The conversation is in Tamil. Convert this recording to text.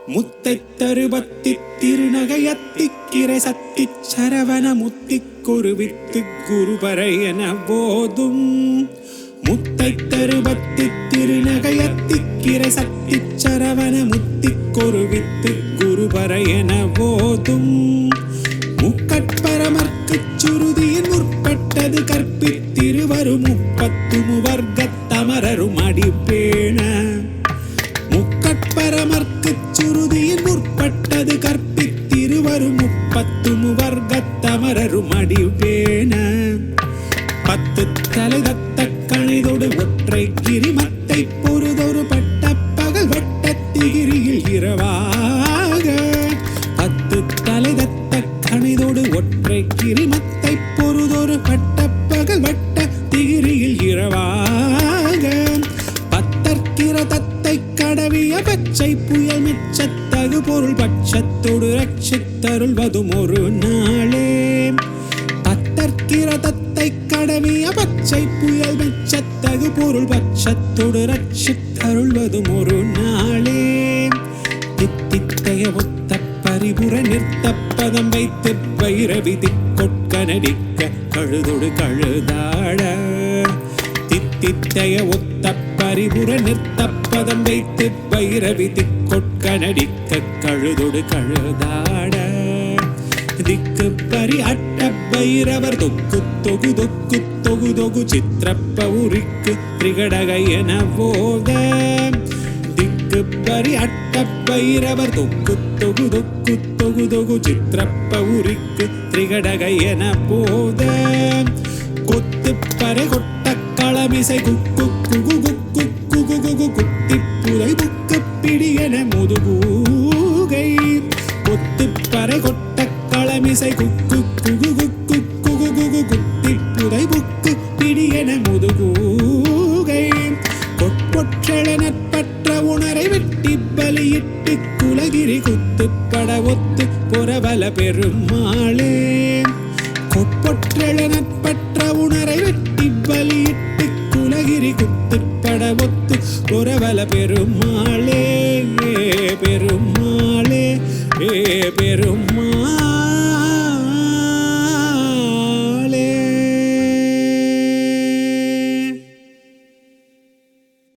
முத்தை தருபத்தி திருநகையத்திக்கிரை சத்தி சரவண முத்திக்கொருவித்து குருபரை என போதும். முத்தை தருபத்தி திருநகையத்திக்கிரை சத்தி சரவண முத்திக்கொருவித்து குருபரை என போதும். முக்கட்பரமர்க்கு சுருதியின் முற்பட்டது கற்பித்திருவரும் முப்பத்து முவர்க்கத்தமரரும் அடிப்பேண. முக்கட்பரமர்க்கு சுருதியின் முற்பட்டது கற்பித்திருவரும் முப்பத்து முவர்க்கத்தமரரும் அடிப்பேண. பத்து தலைதத்த கணிதொடு ஒற்றை கிரிமத்தை பொறுதொரு பட்ட பகல் வட்ட திகிரியில் இரவாக. பத்து தலைதத்த கணிதோடு ஒற்றை கிரிமத்தை பொறுதொரு பட்ட பகல் வட்ட திகிரியில் இரவாக. பத்தற்கிற தத்தை கடவிய பச்சை புயல் மிச்சத்தகு பொருள் பட்சத்தோடு ரட்சித்தருள்வதும் ஒரு நாளே. பத்தற்கிற தத்தை கடவிய பச்சை புயல் மிச்சத்தகு பொருள் பட்சத்தோடு ரட்சித்தருள்வதும் ஒரு நாளே. தித்தித்தைய ஒத்த பரிபுற நிறுத்தப்பதம் வைத்து பைரவி திக்கொட்க நடிக்க கழுதொடு கழுதாட. தித்தித்தைய ஒத்த பரிபுற நிறுத்தப்பதம் வைத்து பைரவி திக்கொட்க நடிக்க கழுதொடு கழுதாட. திக்கு பரி அட்ட பைரவர் தொக்கு தொகு தொக்கு தொகு தொகு சித்திரப்ப உரிக்கு திரிகடகை என போத. திக்கு பரி அட்ட பைரவர் தொக்கு தொகு தொக்கு தொகு தொகு சித்திரப்ப உரிக்கு திரிகடகை என போத. கொத்து பறை கொட்ட களமிசை குக்கு குகு குக்கு குகு குகு குத்தி புதை புக்கு பிடியன முதுகூகை. கொத்து பறை கொட்ட களமிசை குக்கு குகு குக்கு குகு குகு குத்தி புதை புக்கு பிடியன முதுகூகை. கொட்பொற்றெழ நட்பற்ற உணரை வெட்டி பலியிட்டு குலகிரி குத்துப்பட ஒத்து புறவல பெருமாளே. கொட்பொற்றெழ நட்பற்ற உணரை வெட்டி பலியிட்டு குலகிரி குத்துப்பட ஒத்து புறவல பெருமாளே.